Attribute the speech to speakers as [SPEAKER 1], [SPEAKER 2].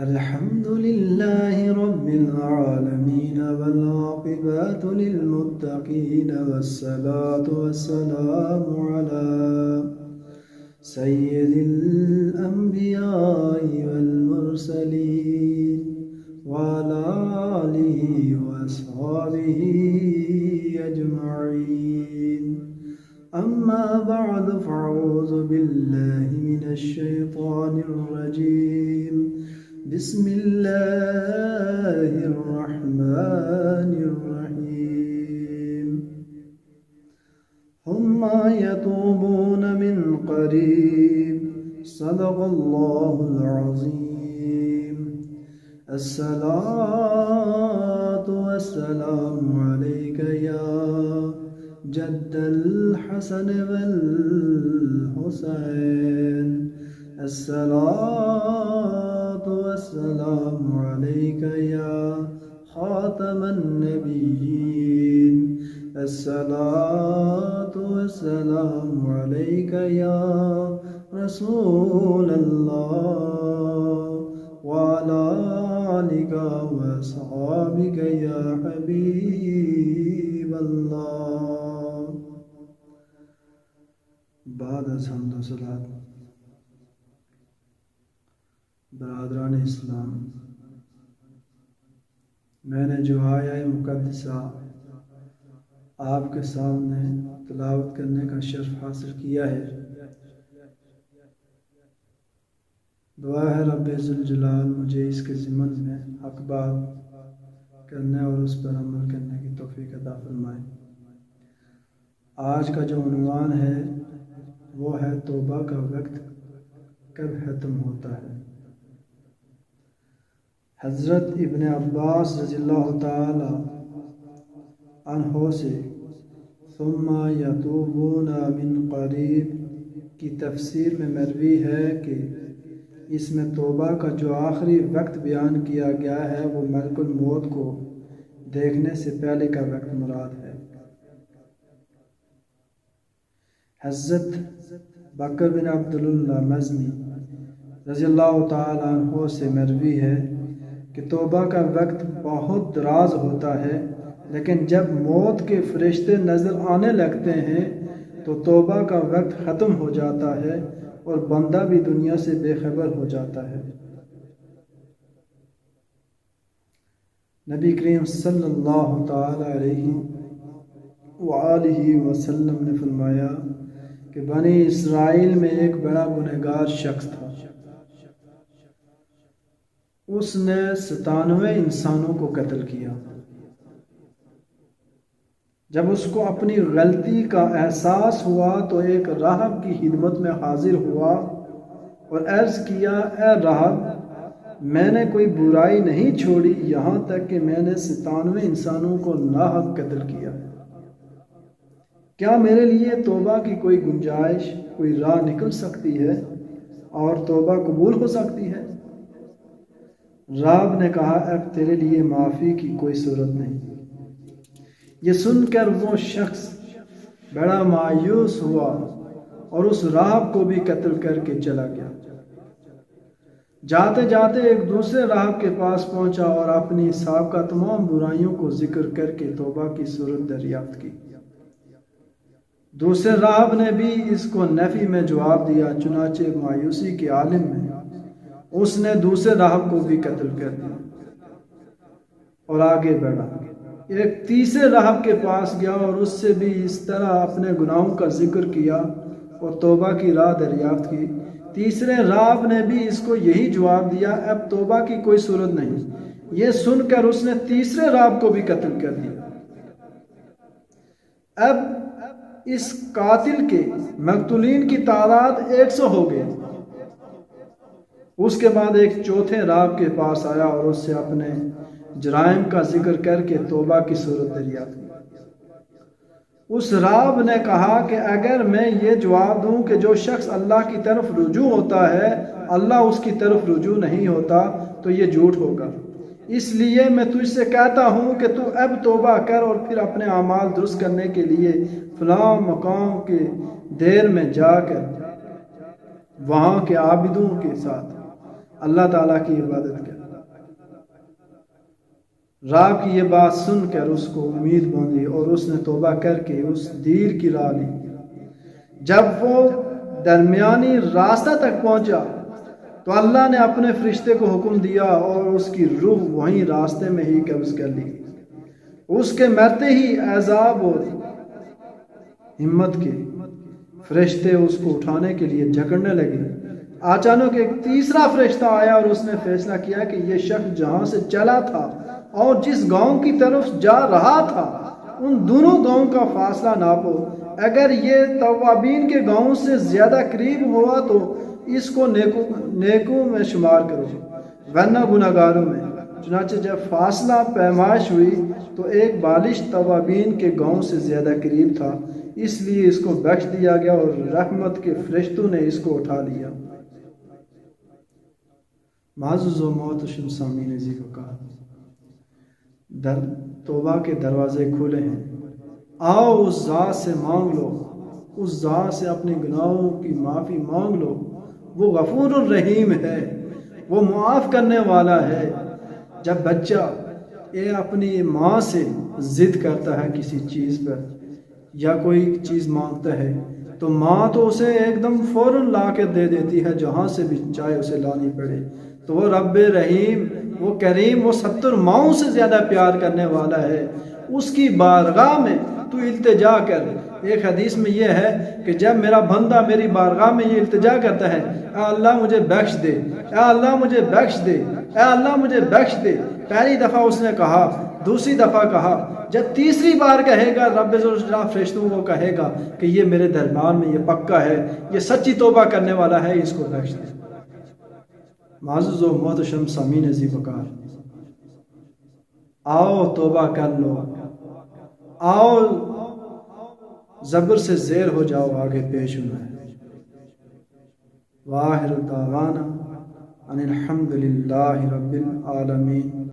[SPEAKER 1] الحمد لله رب العالمين والعاقبة للمتقين والصلاة والسلام على سيد الأنبياء والمرسلين وعلى آله وأصحابه أجمعين. أما بعد فأعوذ بالله من الشيطان الرجيم. بسم الله الرحمن الرحيم. ثم يتوبون من قريب. صدق الله العظيم. الصلاة والسلام عليك يا جد الحسن والحسين. الصلاة والسلام عليك يا خاتم النبيين. الصلاة والسلام عليك يا رسول الله وعلى آلك وأصحابك يا حبيب الله. بعد از حمد و صلات، برادران اسلام، میں نے جو آیہ مقدسہ آپ کے سامنے تلاوت کرنے کا شرف حاصل کیا ہے، دعا ہے رب ذوالجلال مجھے اس کے ضمن میں حق بات کرنے اور اس پر عمل کرنے کی توفیق عطا فرمائے۔ آج کا جو عنوان ہے وہ ہے توبہ کا وقت کب ختم ہوتا ہے۔ حضرت ابن عباس رضی اللہ تعالی عنہ سے ثم یتوبون من قریب کی تفسیر میں مروی ہے کہ اس میں توبہ کا جو آخری وقت بیان کیا گیا ہے وہ ملک الموت کو دیکھنے سے پہلے کا وقت مراد ہے۔ حضرت بکر بن عبداللہ مزنی رضی اللہ تعالی عنہ سے مروی ہے کہ توبہ کا وقت بہت دراز ہوتا ہے، لیکن جب موت کے فرشتے نظر آنے لگتے ہیں تو توبہ کا وقت ختم ہو جاتا ہے اور بندہ بھی دنیا سے بے خبر ہو جاتا ہے۔ نبی کریم صلی اللہ تعالی علیہ وآلہ وسلم نے فرمایا کہ بنی اسرائیل میں ایک بڑا گنہگار شخص تھا۔ اس نے 97 انسانوں کو قتل کیا۔ جب اس کو اپنی غلطی کا احساس ہوا تو ایک راہب کی خدمت میں حاضر ہوا اور عرض کیا، اے راہب، میں نے کوئی برائی نہیں چھوڑی یہاں تک کہ میں نے 97 انسانوں کو ناحق قتل کیا۔ کیا میرے لیے توبہ کی کوئی گنجائش، کوئی راہ نکل سکتی ہے اور توبہ قبول ہو سکتی ہے؟ راہب نے کہا، اب تیرے لیے معافی کی کوئی صورت نہیں۔ یہ سن کر وہ شخص بڑا مایوس ہوا اور اس راہب کو بھی قتل کر کے چلا گیا۔ جاتے جاتے ایک دوسرے راہب کے پاس پہنچا اور اپنی سابقہ تمام برائیوں کو ذکر کر کے توبہ کی صورت دریافت کی۔ دوسرے راہب نے بھی اس کو نفی میں جواب دیا، چنانچہ مایوسی کے عالم میں اس نے دوسرے راہب کو بھی قتل کر دیا اور آگے بڑھا۔ ایک تیسرے راہب کے پاس گیا اور اس سے بھی اس طرح اپنے گناہوں کا ذکر کیا اور توبہ کی راہ دریافت کی۔ تیسرے راہب نے بھی اس کو یہی جواب دیا، اب توبہ کی کوئی صورت نہیں۔ یہ سن کر اس نے تیسرے راہب کو بھی قتل کر دیا۔ اب اس قاتل کے مقتولین کی تعداد 100 ہو گئی۔ اس کے بعد ایک چوتھے راہب کے پاس آیا اور اس سے اپنے جرائم کا ذکر کر کے توبہ کی صورت دریافت کی۔ اس راہب نے کہا کہ اگر میں یہ جواب دوں کہ جو شخص اللہ کی طرف رجوع ہوتا ہے اللہ اس کی طرف رجوع نہیں ہوتا تو یہ جھوٹ ہوگا، اس لیے میں تجھ سے کہتا ہوں کہ تو اب توبہ کر اور پھر اپنے اعمال درست کرنے کے لیے فلاں مقام کے دیر میں جا کر وہاں کے عابدوں کے ساتھ اللہ تعالیٰ کی عبادت کر۔ راہ کی یہ بات سن کر اس کو امید باندھی اور اس نے توبہ کر کے اس دیر کی راہ لی۔ جب وہ درمیانی راستہ تک پہنچا تو اللہ نے اپنے فرشتے کو حکم دیا اور اس کی روح وہیں راستے میں ہی قبض کر لی۔ اس کے مرتے ہی عذاب اور ہمت کے فرشتے اس کو اٹھانے کے لیے جکڑنے لگے۔ اچانک ایک تیسرا فرشتہ آیا اور اس نے فیصلہ کیا کہ یہ شخص جہاں سے چلا تھا اور جس گاؤں کی طرف جا رہا تھا ان دونوں گاؤں کا فاصلہ ناپو۔ اگر یہ توابین کے گاؤں سے زیادہ قریب ہوا تو اس کو نیکوں میں شمار کرو ورنہ گناہگاروں میں۔ چنانچہ جب فاصلہ پیمائش ہوئی تو ایک بالش توابین کے گاؤں سے زیادہ قریب تھا، اس لیے اس کو بخش دیا گیا اور رحمت کے فرشتوں نے اس کو اٹھا لیا۔ معزز و محترم سامعین عزیز و کار، توبہ کے دروازے کھلے ہیں۔ آؤ اس ذات سے مانگ لو، اس ذات سے اپنے گناہوں کی معافی مانگ لو۔ وہ غفور الرحیم ہے، وہ معاف کرنے والا ہے۔ جب بچہ اپنی ماں سے ضد کرتا ہے کسی چیز پر یا کوئی چیز مانگتا ہے تو ماں تو اسے ایک دم فوراً لا کے دے دیتی ہے، جہاں سے بھی چاہے اسے لانی پڑے۔ تو وہ رب رحیم، وہ کریم، وہ 70 ماؤں سے زیادہ پیار کرنے والا ہے۔ اس کی بارگاہ میں تو التجا کر۔ ایک حدیث میں یہ ہے کہ جب میرا بندہ میری بارگاہ میں یہ التجا کرتا ہے، اے اللہ مجھے بخش دے، اے اللہ مجھے بخش دے، اے اللہ مجھے بخش دے، پہلی دفعہ اس نے کہا، دوسری دفعہ کہا، جب تیسری بار کہے گا رب ذوالجلال فرشتوں کو کہے گا کہ یہ میرے درمیان میں یہ پکا ہے، یہ سچی توبہ کرنے والا ہے، اس کو بخش دے۔ معزز و محترم سامعین عزیز وقار، آؤ توبہ کر لو، آؤ زبر سے زیر ہو جاؤ، آگے پیش ہونا ہے۔ واخر دعوانا ان الحمد للہ رب العالمین۔